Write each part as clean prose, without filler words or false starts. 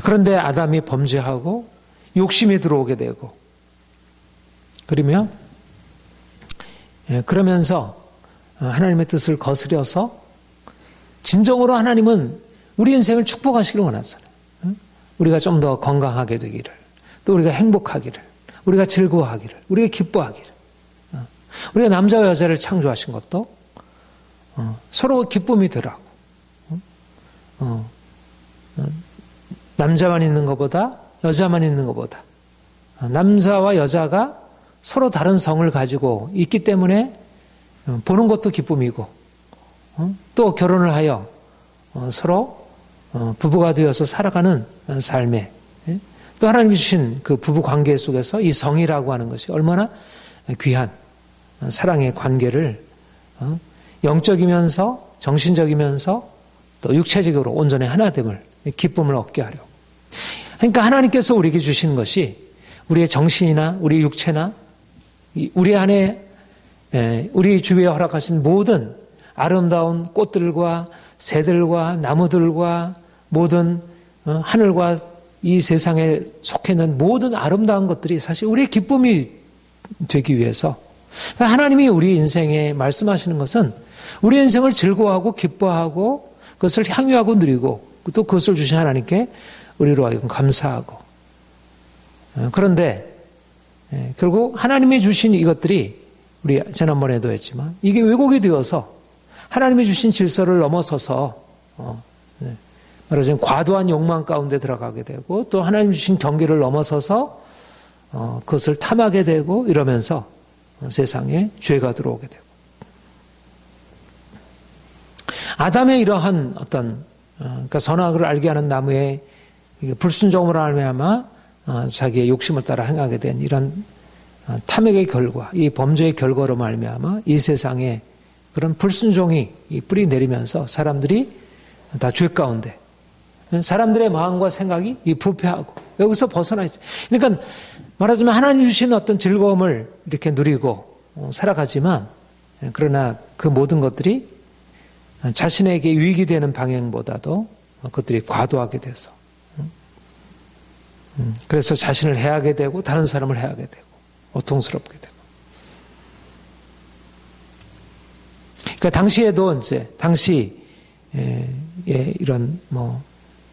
그런데 아담이 범죄하고 욕심이 들어오게 되고 그러면서 하나님의 뜻을 거스려서 진정으로 하나님은 우리 인생을 축복하시기를 원하잖아요. 우리가 좀 더 건강하게 되기를, 또 우리가 행복하기를, 우리가 즐거워하기를, 우리가 기뻐하기를. 우리가 남자와 여자를 창조하신 것도 서로 기쁨이 더라고. 남자만 있는 것보다 여자만 있는 것보다 남자와 여자가 서로 다른 성을 가지고 있기 때문에 보는 것도 기쁨이고, 또 결혼을 하여 서로 부부가 되어서 살아가는 삶에, 또 하나님이 주신 그 부부 관계 속에서 이 성이라고 하는 것이 얼마나 귀한 사랑의 관계를 영적이면서 정신적이면서 또 육체적으로 온전히 하나됨을, 기쁨을 얻게 하려고. 그러니까 하나님께서 우리에게 주신 것이 우리의 정신이나 우리 육체나 우리 안에 우리 주위에 허락하신 모든 아름다운 꽃들과 새들과 나무들과 모든 하늘과 이 세상에 속해 있는 모든 아름다운 것들이 사실 우리의 기쁨이 되기 위해서, 하나님이 우리 인생에 말씀하시는 것은 우리 인생을 즐거워하고 기뻐하고 그것을 향유하고 누리고 또 그것을 주신 하나님께 우리로 하여금 감사하고, 그런데 결국 하나님이 주신 이것들이 우리 지난번에도 했지만 이게 왜곡이 되어서 하나님이 주신 질서를 넘어서서 말하자면 과도한 욕망 가운데 들어가게 되고, 또 하나님 주신 경계를 넘어서서 그것을 탐하게 되고, 이러면서 세상에 죄가 들어오게 되고, 아담의 이러한 어떤 그러니까 선악을 알게 하는 나무의 불순종으로 말미암아 자기의 욕심을 따라 행하게 된 이런 탐욕의 결과, 이 범죄의 결과로 말미암아 이 세상에 그런 불순종이 뿌리 내리면서 사람들이 다 죄 가운데, 사람들의 마음과 생각이 부패하고 여기서 벗어나 있어요. 그러니까 말하자면 하나님 주신 어떤 즐거움을 이렇게 누리고 살아가지만, 그러나 그 모든 것들이 자신에게 유익이 되는 방향보다도 그것들이 과도하게 돼서, 그래서 자신을 해하게 되고 다른 사람을 해하게 되고 고통스럽게 되고. 그러니까 당시에도 당시 이런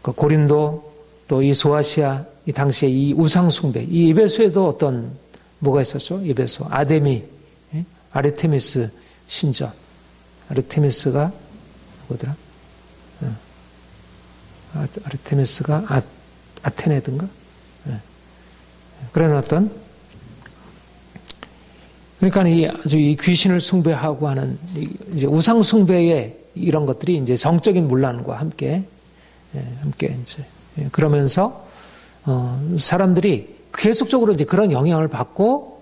그 고린도 또 이 소아시아 이 당시에 이 우상 숭배, 이 에베소에도 어떤 뭐가 있었죠? 에베소 아르테미스 신전, 아르테미스가 누구더라? 아르테미스가 아테네든가? 그런 어떤, 그러니까 이 귀신을 숭배하고 하는 이제 우상 숭배의 이런 것들이 이제 성적인 문란과 함께 이제 그러면서 사람들이 계속적으로 이제 그런 영향을 받고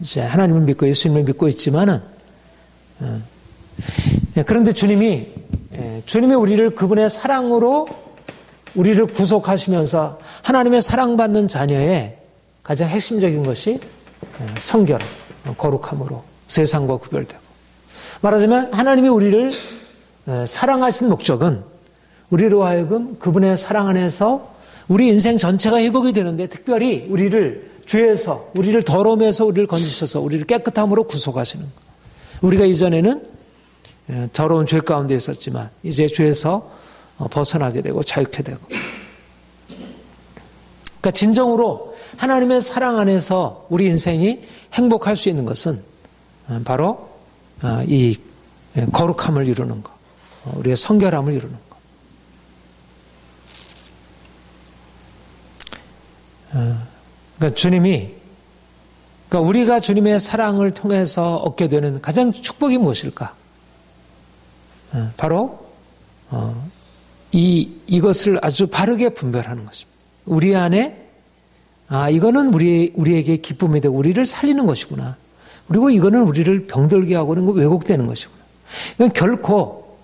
이제 하나님을 믿고 예수님을 믿고 있지만은, 그런데 주님이 우리를 그분의 사랑으로 우리를 구속하시면서 하나님의 사랑받는 자녀의 가장 핵심적인 것이 성결, 거룩함으로 세상과 구별되고, 말하자면 하나님이 우리를 사랑하신 목적은 우리로 하여금 그분의 사랑 안에서 우리 인생 전체가 회복이 되는데, 특별히 우리를 죄에서, 우리를 더러움에서 우리를 건지셔서 우리를 깨끗함으로 구속하시는 것. 우리가 이전에는 더러운 죄 가운데 있었지만 이제 죄에서 벗어나게 되고 자유케 되고, 그러니까 진정으로 하나님의 사랑 안에서 우리 인생이 행복할 수 있는 것은 바로 이 거룩함을 이루는 것, 우리의 성결함을 이루는 것. 그러니까 우리가 주님의 사랑을 통해서 얻게 되는 가장 축복이 무엇일까? 바로 이것을 아주 바르게 분별하는 것입니다. 우리 안에 이거는 우리에게 기쁨이 되고 우리를 살리는 것이구나. 그리고 이거는 우리를 병들게 하고 그런 거 왜곡되는 것이구나. 이건 결코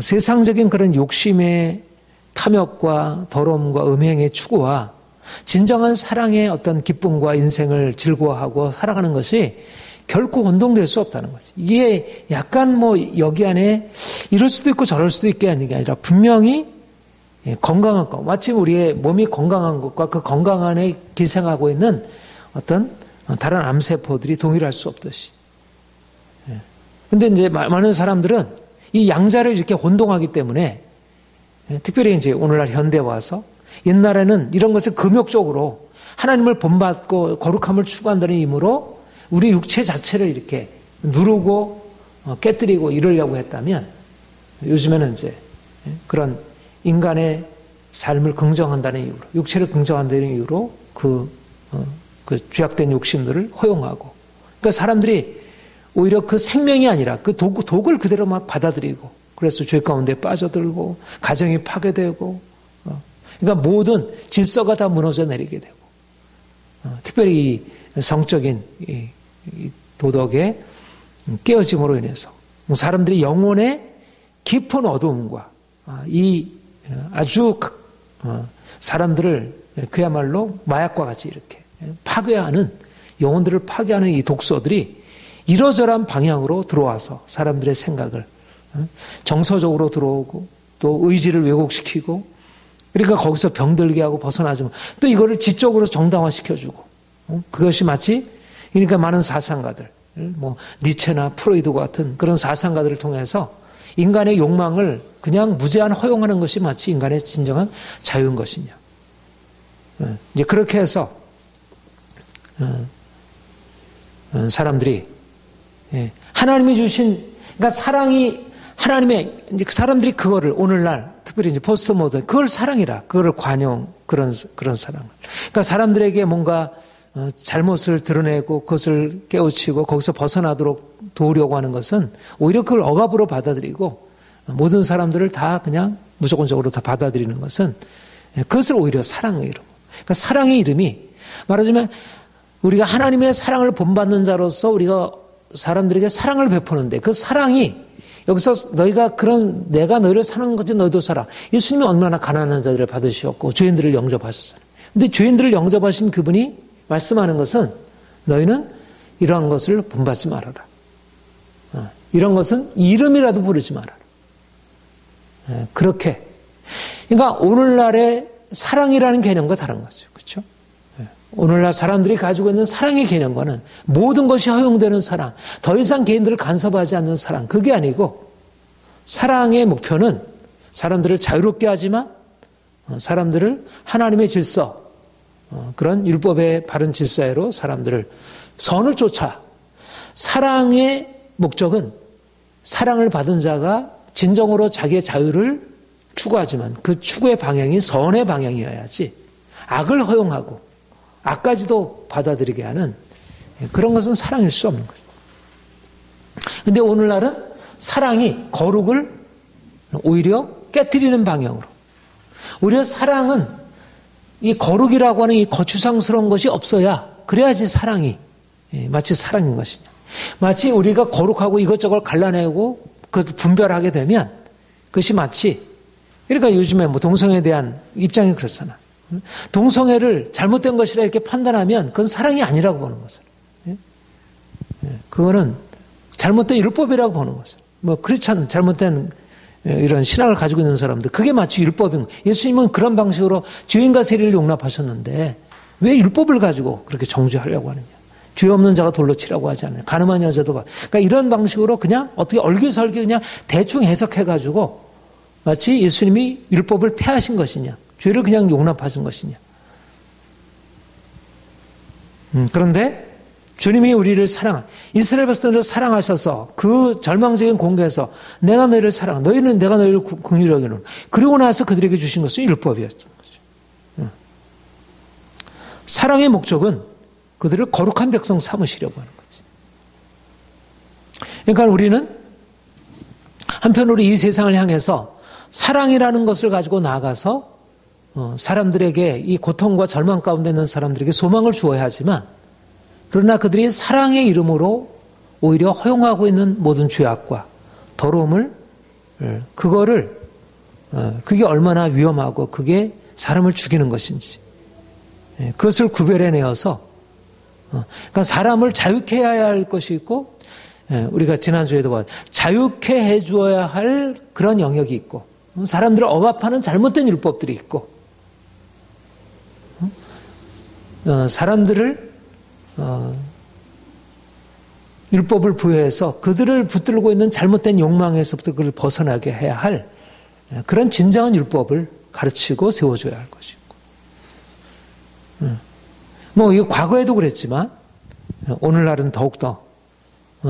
세상적인 그런 욕심의 탐욕과 더러움과 음행의 추구와 진정한 사랑의 어떤 기쁨과 인생을 즐거워하고 살아가는 것이 결코 혼동될 수 없다는 거지. 이게 약간 여기 안에 이럴 수도 있고 저럴 수도 있게 하는 게 아니라 분명히 건강한 것, 마침 우리의 몸이 건강한 것과 그 건강 안에 기생하고 있는 어떤 다른 암세포들이 동일할 수 없듯이. 근데 이제 많은 사람들은 이 양자를 이렇게 혼동하기 때문에 특별히 이제 오늘날 현대에 와서 옛날에는 이런 것을 금욕적으로 하나님을 본받고 거룩함을 추구한다는 의미로 우리 육체 자체를 이렇게 누르고 깨뜨리고 이러려고 했다면 요즘에는 이제 그런 인간의 삶을 긍정한다는 이유로 육체를 긍정한다는 이유로 그 죄악된 욕심들을 허용하고 그러니까 사람들이 오히려 그 생명이 아니라 그 독을 그대로 막 받아들이고 그래서 죄 가운데 빠져들고 가정이 파괴되고 그러니까 모든 질서가 다 무너져 내리게 되고 특별히 이 성적인 이 도덕의 깨어짐으로 인해서 사람들이 영혼의 깊은 어두움과 이 아주 사람들을 그야말로 마약과 같이 이렇게 파괴하는 영혼들을 파괴하는 이 독소들이 이러저러한 방향으로 들어와서 사람들의 생각을 정서적으로 들어오고 또 의지를 왜곡시키고 그러니까 거기서 병들게 하고 벗어나지 또 이거를 지적으로 정당화시켜주고 그것이 마치 그러니까 많은 사상가들 뭐 니체나 프로이드 같은 그런 사상가들을 통해서 인간의 욕망을 그냥 무제한 허용하는 것이 마치 인간의 진정한 자유인 것이냐. 이제 그렇게 해서 사람들이 하나님이 주신 그러니까 사랑이 하나님의 이제 사람들이 그거를 오늘날 특별히 이제 포스트 모던 그걸 사랑이라 그거를 관용 그런 사랑을 그러니까 사람들에게 뭔가 잘못을 드러내고 그것을 깨우치고 거기서 벗어나도록 도우려고 하는 것은 오히려 그걸 억압으로 받아들이고 모든 사람들을 다 그냥 무조건적으로 다 받아들이는 것은 그것을 오히려 사랑의 이름. 그러니까 사랑의 이름이 말하자면 우리가 하나님의 사랑을 본받는 자로서 우리가 사람들에게 사랑을 베푸는데 그 사랑이 여기서 너희가 그런 내가 너희를 사랑한 것이 너희도 사랑. 예수님이 얼마나 가난한 자들을 받으셨고 죄인들을 영접하셨잖아요. 근데 죄인들을 영접하신 그분이 말씀하는 것은 너희는 이러한 것을 본받지 말아라. 이런 것은 이름이라도 부르지 말아라. 그렇게. 그러니까 오늘날의 사랑이라는 개념과 다른 거죠. 그렇죠? 오늘날 사람들이 가지고 있는 사랑의 개념과는 모든 것이 허용되는 사랑, 더 이상 개인들을 간섭하지 않는 사랑, 그게 아니고 사랑의 목표는 사람들을 자유롭게 하지만 사람들을 하나님의 질서, 그런 율법의 바른 질서로 사람들을 선을 쫓아 사랑의 목적은 사랑을 받은 자가 진정으로 자기의 자유를 추구하지만 그 추구의 방향이 선의 방향이어야지 악을 허용하고 악까지도 받아들이게 하는 그런 것은 사랑일 수 없는 거죠. 그런데 오늘날은 사랑이 거룩을 오히려 깨트리는 방향으로 오히려 사랑은 이 거룩이라고 하는 이 거추장스러운 것이 없어야 그래야지 사랑이 마치 사랑인 것이냐. 마치 우리가 거룩하고 이것저것 갈라내고 그것을 분별하게 되면 그것이 마치 그러니까 요즘에 뭐 동성애에 대한 입장이 그렇잖아. 동성애를 잘못된 것이라 이렇게 판단하면 그건 사랑이 아니라고 보는 것을. 그거는 잘못된 율법이라고 보는 것을. 뭐 크리스찬 잘못된 이런 신학을 가지고 있는 사람들 그게 마치 율법인 거예요. 예수님은 그런 방식으로 죄인과 세리를 용납하셨는데 왜 율법을 가지고 그렇게 정죄하려고 하느냐. 죄 없는 자가 돌로 치라고 하지 않아요. 가늠한 여자도 봐. 그러니까 이런 방식으로 그냥 어떻게 얼기설기 그냥 대충 해석해가지고 마치 예수님이 율법을 폐하신 것이냐. 죄를 그냥 용납하신 것이냐. 그런데 주님이 우리를 이스라엘 백성들을 사랑하셔서 그 절망적인 공개에서 내가 너희를 사랑, 너희는 내가 너희를 긍휼히 여기노라. 그리고 나서 그들에게 주신 것은 율법이었던 거죠. 사랑의 목적은 그들을 거룩한 백성 삼으시려고 하는 거지. 그러니까 우리는 한편으로 이 세상을 향해서 사랑이라는 것을 가지고 나아가서 사람들에게 이 고통과 절망 가운데 있는 사람들에게 소망을 주어야 하지만 그러나 그들이 사랑의 이름으로 오히려 허용하고 있는 모든 죄악과 더러움을 그게 얼마나 위험하고 그게 사람을 죽이는 것인지 그것을 구별해내어서 그러니까 사람을 자유케 해야 할 것이 있고 우리가 지난주에도 자유케 해주어야 할 그런 영역이 있고 사람들을 억압하는 잘못된 율법들이 있고, 사람들을 율법을 부여해서 그들을 붙들고 있는 잘못된 욕망에서부터 그를 벗어나게 해야 할 그런 진정한 율법을 가르치고 세워줘야 할 것이고, 뭐 이 과거에도 그랬지만 오늘날은 더욱더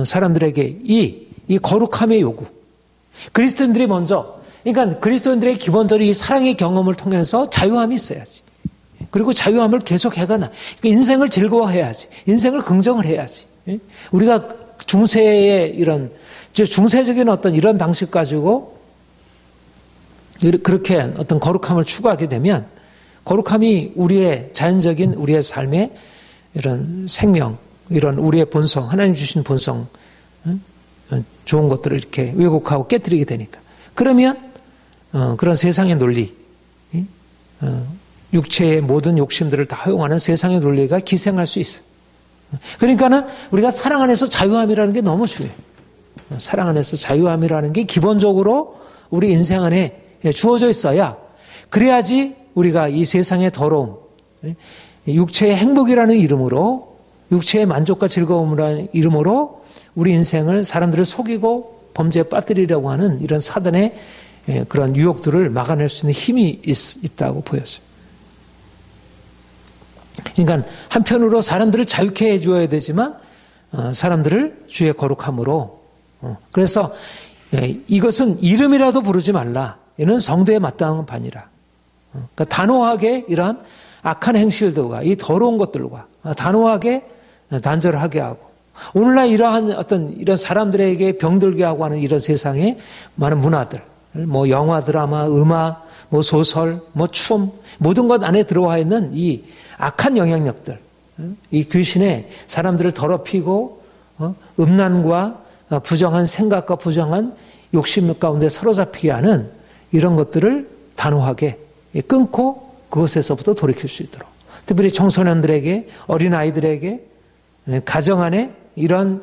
사람들에게 이 거룩함의 요구, 그리스도인들이 먼저, 그러니까 그리스도인들의 기본적으로 이 사랑의 경험을 통해서 자유함이 있어야지. 그리고 자유함을 계속 해가나. 그러니까 인생을 즐거워해야지. 인생을 긍정을 해야지. 우리가 중세의 이런, 중세적인 어떤 이런 방식 가지고 그렇게 어떤 거룩함을 추구하게 되면 거룩함이 우리의 자연적인 우리의 삶의 이런 생명, 이런 우리의 본성, 하나님 주신 본성, 좋은 것들을 이렇게 왜곡하고 깨뜨리게 되니까. 그러면 그런 세상의 논리, 육체의 모든 욕심들을 다 허용하는 세상의 논리가 기생할 수 있어요. 그러니까는 우리가 사랑 안에서 자유함이라는 게 너무 중요해요. 사랑 안에서 자유함이라는 게 기본적으로 우리 인생 안에 주어져 있어야, 그래야지 우리가 이 세상의 더러움, 육체의 행복이라는 이름으로, 육체의 만족과 즐거움이라는 이름으로 우리 인생을 사람들을 속이고 범죄에 빠뜨리려고 하는 이런 사단의 그런 유혹들을 막아낼 수 있는 힘이 있다고 보여져요. 그러니까 한편으로 사람들을 자유케 해줘야 되지만 사람들을 주의 거룩함으로, 그래서 이것은 이름이라도 부르지 말라. 이는 성도에 마땅한 반이라. 그러니까 단호하게 이러한 악한 행실들과 이 더러운 것들과 단호하게 단절하게 하고, 오늘날 이러한 어떤 이런 사람들에게 병들게 하고 하는 이런 세상의 많은 문화들, 뭐 영화, 드라마, 음악, 뭐 소설, 뭐 춤, 모든 것 안에 들어와 있는 이 악한 영향력들, 이 귀신의 사람들을 더럽히고 음란과 부정한 생각과 부정한 욕심 가운데 사로잡히게 하는 이런 것들을 단호하게 끊고 그것에서부터 돌이킬 수 있도록, 특별히 청소년들에게, 어린아이들에게, 가정 안에 이런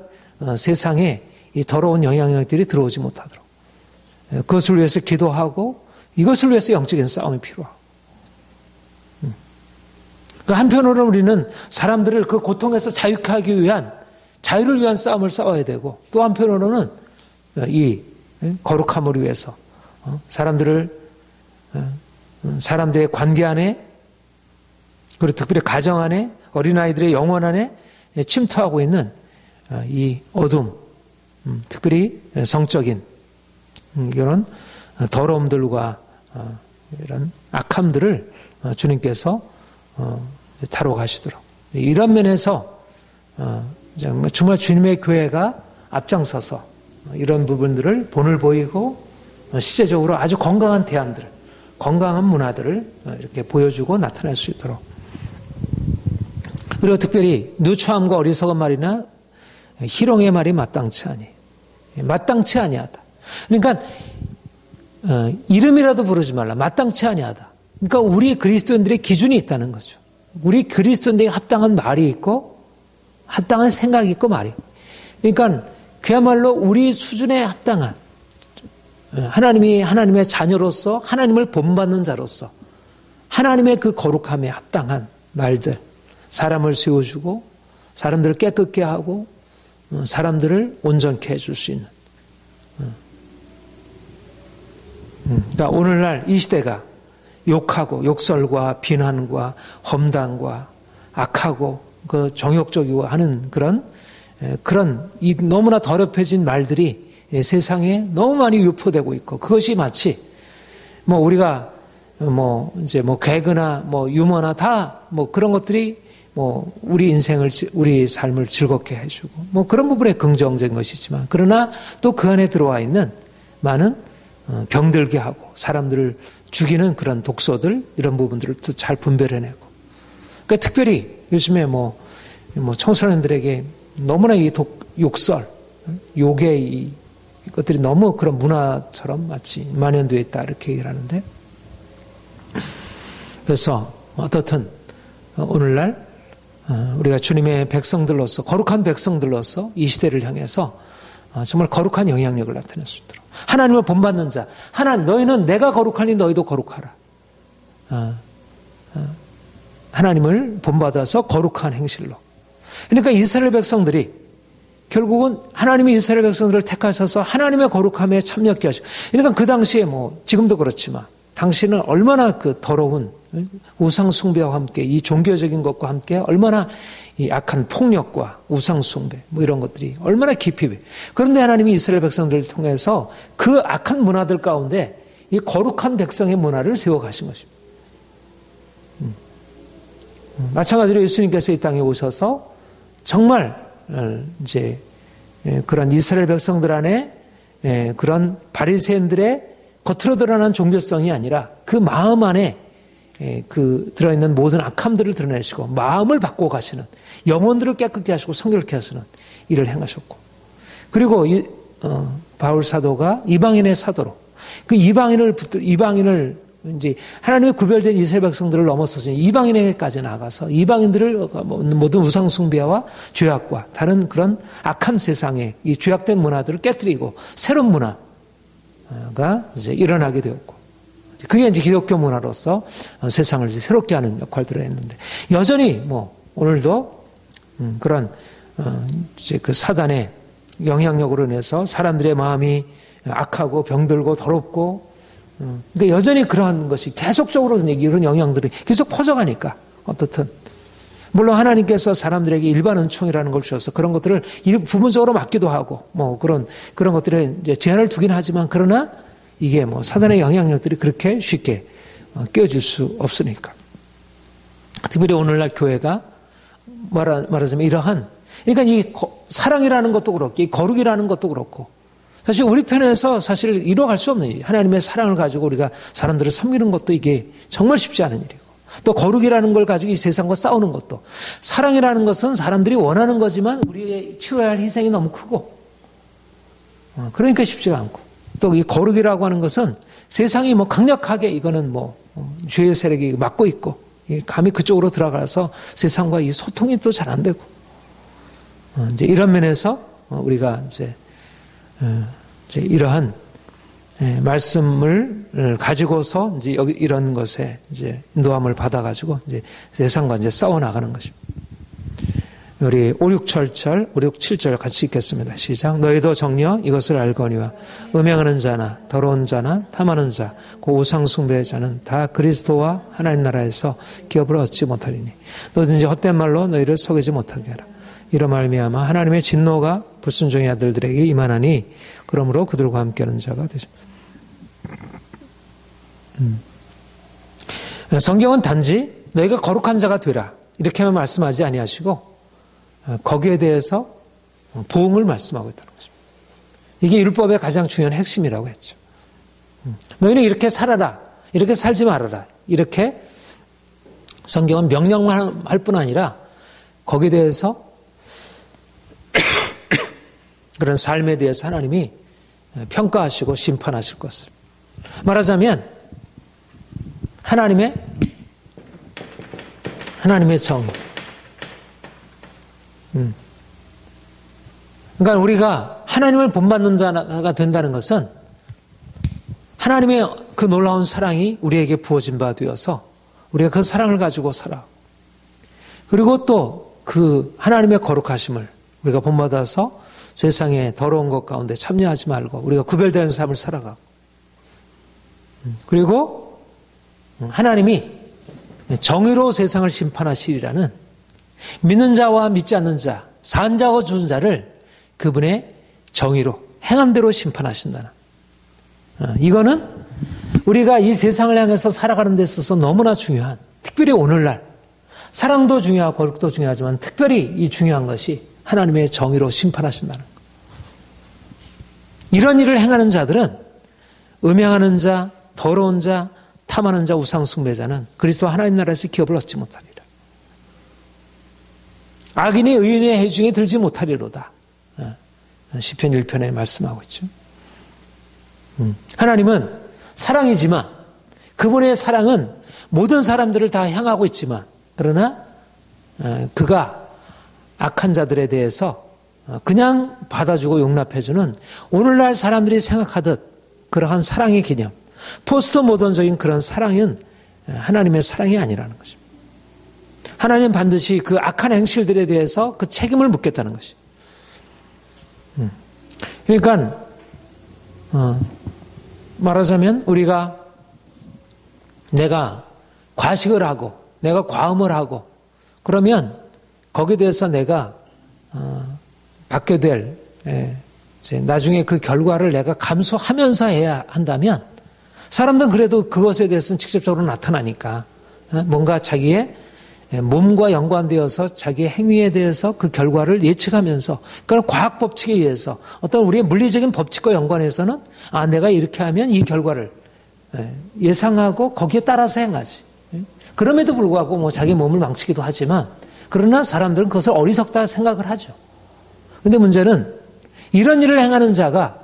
세상에 이 더러운 영향력들이 들어오지 못하도록 그것을 위해서 기도하고, 이것을 위해서 영적인 싸움이 필요하고, 한편으로는 우리는 사람들을 그 고통에서 자유케 하기 위한, 자유를 위한 싸움을 싸워야 되고, 또 한편으로는 이 거룩함을 위해서 사람들의 관계 안에, 그리고 특별히 가정 안에, 어린아이들의 영혼 안에 침투하고 있는 이 어둠, 특별히 성적인 이런 더러움들과 이런 악함들을 주님께서 다뤄가시도록, 이런 면에서 정말 주님의 교회가 앞장서서 이런 부분들을 본을 보이고 실제적으로 아주 건강한 대안들, 건강한 문화들을 이렇게 보여주고 나타낼 수 있도록, 그리고 특별히 누추함과 어리석은 말이나 희롱의 말이 마땅치 아니하다. 그러니까 이름이라도 부르지 말라. 마땅치 아니하다. 그러니까 우리 그리스도인들의 기준이 있다는 거죠. 우리 그리스도인들에게 합당한 말이 있고 합당한 생각이 있고 말이 있고. 그러니까 그야말로 우리 수준에 합당한, 하나님의 자녀로서, 하나님을 본받는 자로서 하나님의 그 거룩함에 합당한 말들, 사람을 세워주고 사람들을 깨끗게 하고 사람들을 온전케 해줄 수 있는, 그러니까 오늘날 이 시대가 욕하고 욕설과 비난과 험담과 악하고 그 정욕적이고 하는 그런 이 너무나 더럽혀진 말들이 세상에 너무 많이 유포되고 있고, 그것이 마치 뭐 우리가 이제 개그나 유머나 다 그런 것들이 우리 인생을, 우리 삶을 즐겁게 해주고 그런 부분에 긍정적인 것이지만, 그러나 또 그 안에 들어와 있는 많은 병들게 하고 사람들을 죽이는 그런 독소들, 이런 부분들을 또 잘 분별해내고, 그러니까 특별히 요즘에 청소년들에게 너무나 이 욕설, 욕의 이것들이 너무 그런 문화처럼 마치 만연되어 있다, 이렇게 얘기를 하는데, 그래서 어떻든 오늘날 우리가 주님의 백성들로서, 거룩한 백성들로서 이 시대를 향해서 정말 거룩한 영향력을 나타낼 수 있도록, 하나님을 본받는 자. 하나님, 너희는 내가 거룩하니 너희도 거룩하라. 하나님을 본받아서 거룩한 행실로. 그러니까 이스라엘 백성들이 결국은 하나님이 이스라엘 백성들을 택하셔서 하나님의 거룩함에 참여하게 하시고, 그러니까 그 당시에 지금도 그렇지만 당시는 얼마나 그 더러운 우상 숭배와 함께 이 종교적인 것과 함께 얼마나 이 악한 폭력과 우상 숭배 이런 것들이 얼마나 깊이. 그런데 하나님이 이스라엘 백성들을 통해서 그 악한 문화들 가운데 이 거룩한 백성의 문화를 세워 가신 것입니다. 마찬가지로 예수님께서 이 땅에 오셔서 정말 이제 그런 이스라엘 백성들 안에 그런 바리새인들의 겉으로 드러난 종교성이 아니라 그 마음 안에 그 들어있는 모든 악함들을 드러내시고 마음을 바꿔 가시는, 영혼들을 깨끗게 하시고 성결케 하시는 일을 행하셨고, 그리고 바울 사도가 이방인의 사도로 그 이방인을 이제 하나님의 구별된 이스라엘 백성들을 넘어서서 이방인에게까지 나가서 이방인들을 모든 우상 숭배와 죄악과 다른 그런 악한 세상의 이 죄악된 문화들을 깨뜨리고 새로운 문화가 이제 일어나게 되었고, 그게 이제 기독교 문화로서 세상을 이제 새롭게 하는 역할들을 했는데, 여전히 오늘도 그런 이제 그 사단의 영향력으로 인해서 사람들의 마음이 악하고 병들고 더럽고, 그러니까 여전히 그러한 것이 계속적으로 이런 영향들이 계속 퍼져가니까, 어떻든 물론 하나님께서 사람들에게 일반 은총이라는 걸 주셔서 그런 것들을 부분적으로 맡기도 하고 그런 것들에 이제 제한을 두긴 하지만, 그러나 이게 사단의 영향력들이 그렇게 쉽게 깨어질 수 없으니까. 특별히 오늘날 교회가 말하자면 이러한, 그러니까 이 사랑이라는 것도 그렇고 이 거룩이라는 것도 그렇고, 사실 우리 편에서 사실 이뤄갈 수 없는, 하나님의 사랑을 가지고 우리가 사람들을 섬기는 것도 이게 정말 쉽지 않은 일이고, 또 거룩이라는 걸 가지고 이 세상과 싸우는 것도, 사랑이라는 것은 사람들이 원하는 거지만 우리의 치러야 할 희생이 너무 크고, 그러니까 쉽지가 않고, 또 이 거룩이라고 하는 것은 세상이 강력하게 이거는 죄의 세력이 막고 있고, 감히 그쪽으로 들어가서 세상과 이 소통이 또 잘 안 되고, 이제 이런 면에서 우리가 이제 이러한 말씀을 가지고서 이제 여기 이런 것에 이제 인도함을 받아가지고 이제 세상과 이제 싸워 나가는 것입니다. 우리 5, 6, 7절 같이 읽겠습니다. 시작. 너희도 정녕 이것을 알거니와 음행하는 자나 더러운 자나 탐하는 자, 그 우상 숭배의 자는 다 그리스도와 하나님 나라에서 기업을 얻지 못하리니 너든지 헛된 말로 너희를 속이지 못하게 하라. 이로 말미암아 하나님의 진노가 불순종의 아들들에게 임하나니 그러므로 그들과 함께하는 자가 되죠. 성경은 단지 너희가 거룩한 자가 되라 이렇게만 말씀하지 아니하시고 거기에 대해서 부응을 말씀하고 있다는 것입니다. 이게 율법의 가장 중요한 핵심이라고 했죠. 너희는 이렇게 살아라, 이렇게 살지 말아라, 이렇게 성경은 명령만 할 뿐 아니라 거기에 대해서 그런 삶에 대해서 하나님이 평가하시고 심판하실 것을, 말하자면 하나님의 정의. 그러니까 우리가 하나님을 본받는 자가 된다는 것은 하나님의 그 놀라운 사랑이 우리에게 부어진 바 되어서 우리가 그 사랑을 가지고 살아. 그리고 또 그 하나님의 거룩하심을 우리가 본받아서 세상의 더러운 것 가운데 참여하지 말고 우리가 구별되는 삶을 살아가고, 그리고 하나님이 정의로 세상을 심판하시리라는 믿는 자와 믿지 않는 자, 산 자와 죽은 자를 그분의 정의로 행한 대로 심판하신다는, 이거는 우리가 이 세상을 향해서 살아가는 데 있어서 너무나 중요한, 특별히 오늘날 사랑도 중요하고 거룩도 중요하지만 특별히 이 중요한 것이 하나님의 정의로 심판하신다는 것. 이런 일을 행하는 자들은 음행하는 자, 더러운 자, 탐하는 자, 우상 숭배자는 그리스도 하나님 나라에서 기업을 얻지 못하리라. 악인이 의인의 해중에 들지 못하리로다. 시편 1편에 말씀하고 있죠. 하나님은 사랑이지만 그분의 사랑은 모든 사람들을 다 향하고 있지만, 그러나 그가 악한 자들에 대해서 그냥 받아주고 용납해주는 오늘날 사람들이 생각하듯 그러한 사랑의 개념, 포스트 모던적인 그런 사랑은 하나님의 사랑이 아니라는 것입니다. 하나님은 반드시 그 악한 행실들에 대해서 그 책임을 묻겠다는 것이죠. 그러니까 말하자면 우리가 내가 과식을 하고 내가 과음을 하고 그러면 거기에 대해서 내가 받게 될 나중에 그 결과를 내가 감수하면서 해야 한다면 사람들은 그래도 그것에 대해서는 직접적으로 나타나니까 뭔가 자기의 몸과 연관되어서 자기의 행위에 대해서 그 결과를 예측하면서 그런 과학 법칙에 의해서 어떤 우리의 물리적인 법칙과 연관해서는 내가 이렇게 하면 이 결과를 예상하고 거기에 따라서 행하지. 그럼에도 불구하고 뭐 자기 몸을 망치기도 하지만 그러나 사람들은 그것을 어리석다 생각을 하죠. 근데 문제는 이런 일을 행하는 자가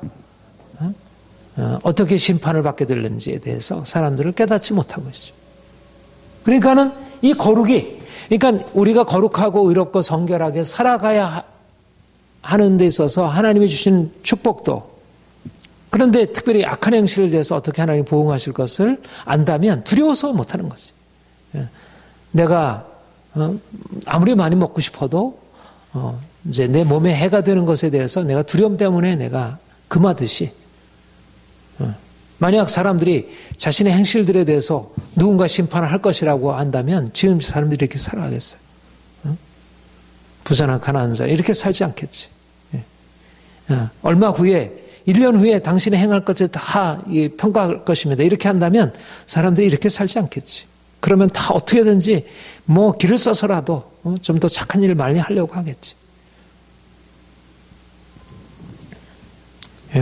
어떻게 심판을 받게 되는지에 대해서 사람들을 깨닫지 못하고 있죠. 그러니까는 이 거룩이, 그러니까 우리가 거룩하고 의롭고 성결하게 살아가야 하는 데 있어서 하나님이 주신 축복도, 그런데 특별히 악한 행실에 대해서 어떻게 하나님이 보응하실 것을 안다면 두려워서 못하는 거지. 내가 아무리 많이 먹고 싶어도 이제 내 몸에 해가 되는 것에 대해서 내가 두려움 때문에 내가 금하듯이, 만약 사람들이 자신의 행실들에 대해서 누군가 심판을 할 것이라고 한다면 지금 사람들이 이렇게 살아가겠어요? 부자나 가난한 자 이렇게 살지 않겠지. 얼마 후에 1년 후에 당신이 행할 것을 다 평가할 것입니다. 이렇게 한다면 사람들이 이렇게 살지 않겠지. 그러면 다 어떻게든지 뭐 길을 써서라도 좀 더 착한 일을 많이 하려고 하겠지.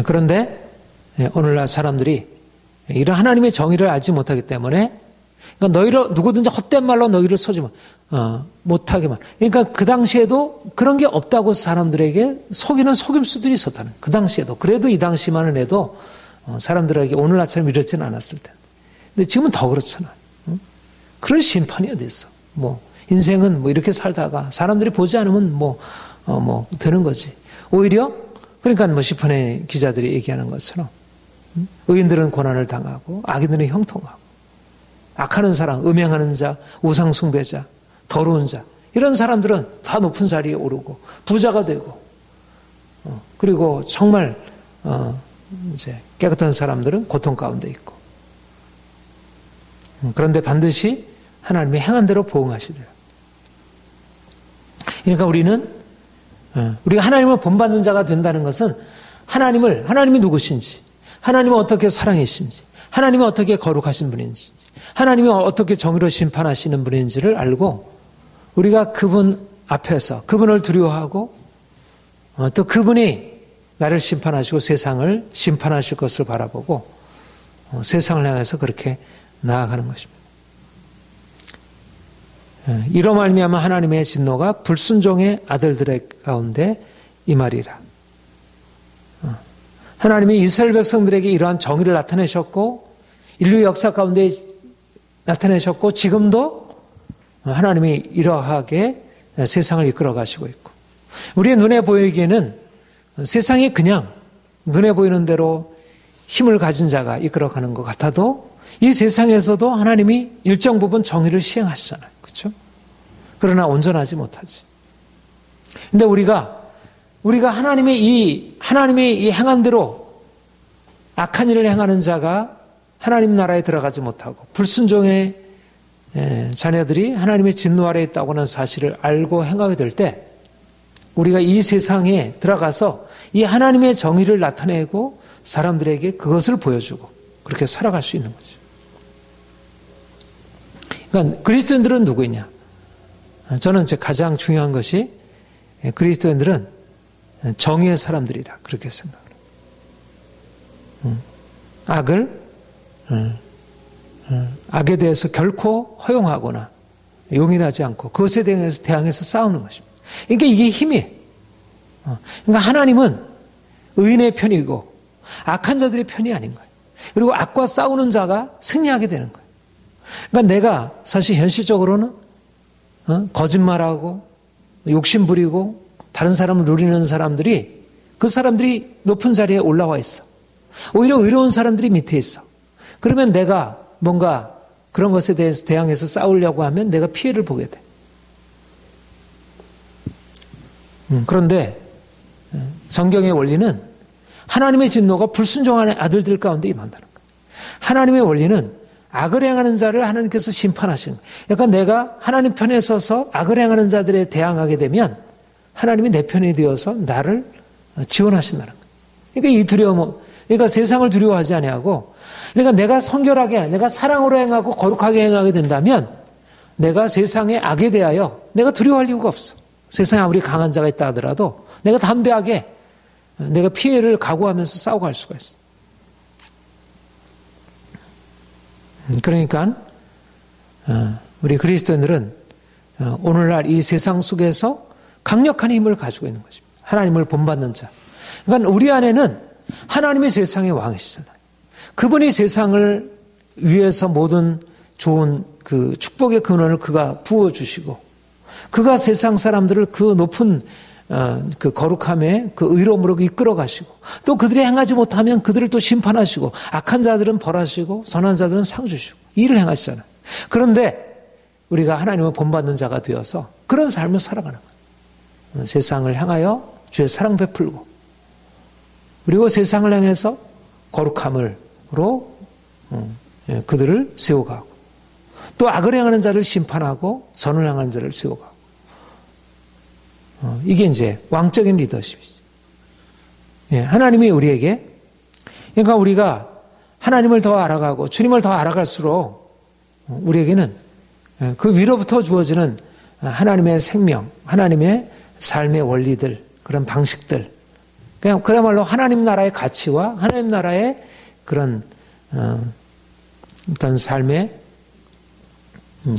그런데 오늘날 사람들이 이런 하나님의 정의를 알지 못하기 때문에 그러니까 너희를 누구든지 헛된 말로 너희를 쏘지 못하게만. 그러니까 그 당시에도 그런 게 없다고 사람들에게 속이는 속임수들이 있었다는. 그 당시에도. 그래도 이 당시만은 해도 사람들에게 오늘날처럼 이렇지는 않았을 텐데. 근데 지금은 더 그렇잖아. 그런 심판이 어디 있어? 뭐 인생은 뭐 이렇게 살다가 사람들이 보지 않으면 뭐 되는 거지. 오히려 그러니까 뭐 시편의 기자들이 얘기하는 것처럼 의인들은 고난을 당하고 악인들은 형통하고 악하는 사람, 음행하는 자, 우상 숭배자, 더러운 자 이런 사람들은 다 높은 자리에 오르고 부자가 되고 그리고 정말 이제 깨끗한 사람들은 고통 가운데 있고 그런데 반드시 하나님이 행한 대로 보응하시리라. 그러니까 우리가 하나님을 본받는 자가 된다는 것은 하나님이 누구신지, 하나님은 어떻게 사랑이신지, 하나님은 어떻게 거룩하신 분인지, 하나님이 어떻게 정의로 심판하시는 분인지를 알고 우리가 그분 앞에서 그분을 두려워하고 또 그분이 나를 심판하시고 세상을 심판하실 것을 바라보고 세상을 향해서 그렇게 나아가는 것입니다. 이로 말미암아 하나님의 진노가 불순종의 아들들의 가운데 임하리라. 하나님이 이스라엘 백성들에게 이러한 정의를 나타내셨고 인류 역사 가운데 나타내셨고 지금도 하나님이 이러하게 세상을 이끌어 가시고 있고 우리의 눈에 보이기에는 세상이 그냥 눈에 보이는 대로 힘을 가진 자가 이끌어가는 것 같아도 이 세상에서도 하나님이 일정 부분 정의를 시행하시잖아요. 그렇죠? 그러나 온전하지 못하지. 근데 우리가 하나님의 이 행한 대로 악한 일을 행하는 자가 하나님 나라에 들어가지 못하고 불순종의 자녀들이 하나님의 진노 아래에 있다고 하는 사실을 알고 행하게 될 때 우리가 이 세상에 들어가서 이 하나님의 정의를 나타내고 사람들에게 그것을 보여주고 그렇게 살아갈 수 있는 거죠. 그러니까 그리스도인들은 누구냐? 저는 가장 중요한 것이 그리스도인들은 정의의 사람들이라 그렇게 생각합니다. 악에 대해서 결코 허용하거나 용인하지 않고 그것에 대항해서 싸우는 것입니다. 그러니까 이게 힘이에요. 그러니까 하나님은 의인의 편이고 악한 자들의 편이 아닌 거예요. 그리고 악과 싸우는 자가 승리하게 되는 거예요. 그러니까 내가 사실 현실적으로는 거짓말하고 욕심 부리고 다른 사람을 누리는 사람들이 그 사람들이 높은 자리에 올라와 있어. 오히려 의로운 사람들이 밑에 있어. 그러면 내가 뭔가 그런 것에 대해서 대항해서 싸우려고 하면 내가 피해를 보게 돼. 그런데 성경의 원리는 하나님의 진노가 불순종하는 아들들 가운데 임한다는 거예요. 하나님의 원리는 악을 행하는 자를 하나님께서 심판하시는 거예요. 그러니까 내가 하나님 편에 서서 악을 행하는 자들에 대항하게 되면 하나님이 내 편이 되어서 나를 지원하신다는 거예요. 그러니까 이 두려움은, 그러니까 세상을 두려워하지 아니하고, 그러니까 내가 성결하게, 내가 사랑으로 행하고 거룩하게 행하게 된다면 내가 세상의 악에 대하여 내가 두려워할 이유가 없어. 세상에 아무리 강한 자가 있다 하더라도 내가 담대하게 내가 피해를 각오하면서 싸워갈 수가 있어. 그러니까 우리 그리스도인들은 오늘날 이 세상 속에서 강력한 힘을 가지고 있는 것입니다. 하나님을 본받는 자. 그러니까 우리 안에는 하나님의 세상의 왕이시잖아요. 그분이 세상을 위해서 모든 좋은 그 축복의 근원을 그가 부어주시고, 그가 세상 사람들을 그 높은 그 거룩함에 그 의로움으로 이끌어 가시고, 또 그들이 행하지 못하면 그들을 또 심판하시고, 악한 자들은 벌하시고 선한 자들은 상 주시고 일을 행하시잖아요. 그런데 우리가 하나님을 본받는 자가 되어서 그런 삶을 살아가는 거예요. 세상을 향하여 주의 사랑 베풀고, 그리고 세상을 향해서 거룩함으로 그들을 세워가고, 또 악을 행하는 자를 심판하고 선을 행하는 자를 세워가고, 이게 이제 왕적인 리더십이죠. 하나님이 우리에게, 그러니까 우리가 하나님을 더 알아가고 주님을 더 알아갈수록 우리에게는 그 위로부터 주어지는 하나님의 생명, 하나님의 삶의 원리들, 그런 방식들, 그냥 그야말로 하나님 나라의 가치와 하나님 나라의 그런 어떤 삶의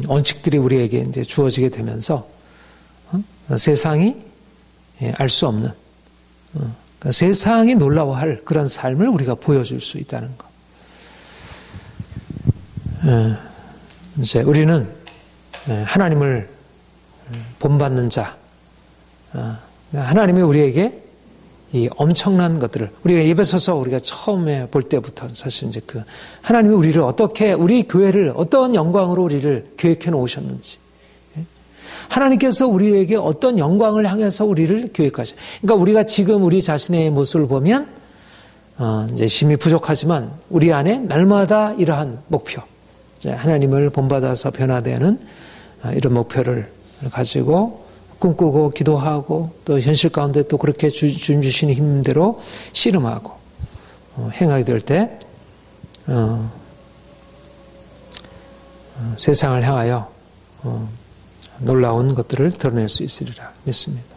원칙들이 우리에게 이제 주어지게 되면서 세상이 알 수 없는, 그러니까 세상이 놀라워할 그런 삶을 우리가 보여줄 수 있다는 것. 이제 우리는 하나님을 본받는 자, 하나님이 우리에게 이 엄청난 것들을, 우리가 에베소서 우리가 처음에 볼 때부터 사실 이제 그 하나님이 우리를 어떻게, 우리 교회를 어떤 영광으로 우리를 계획해 놓으셨는지, 하나님께서 우리에게 어떤 영광을 향해서 우리를 계획하셔. 그러니까 우리가 지금 우리 자신의 모습을 보면 이제 심히 부족하지만 우리 안에 날마다 이러한 목표, 하나님을 본받아서 변화되는 이런 목표를 가지고 꿈꾸고 기도하고 또 현실 가운데 또 그렇게 주님 주시는 힘대로 씨름하고 행하게 될 때 세상을 향하여 놀라운 것들을 드러낼 수 있으리라 믿습니다.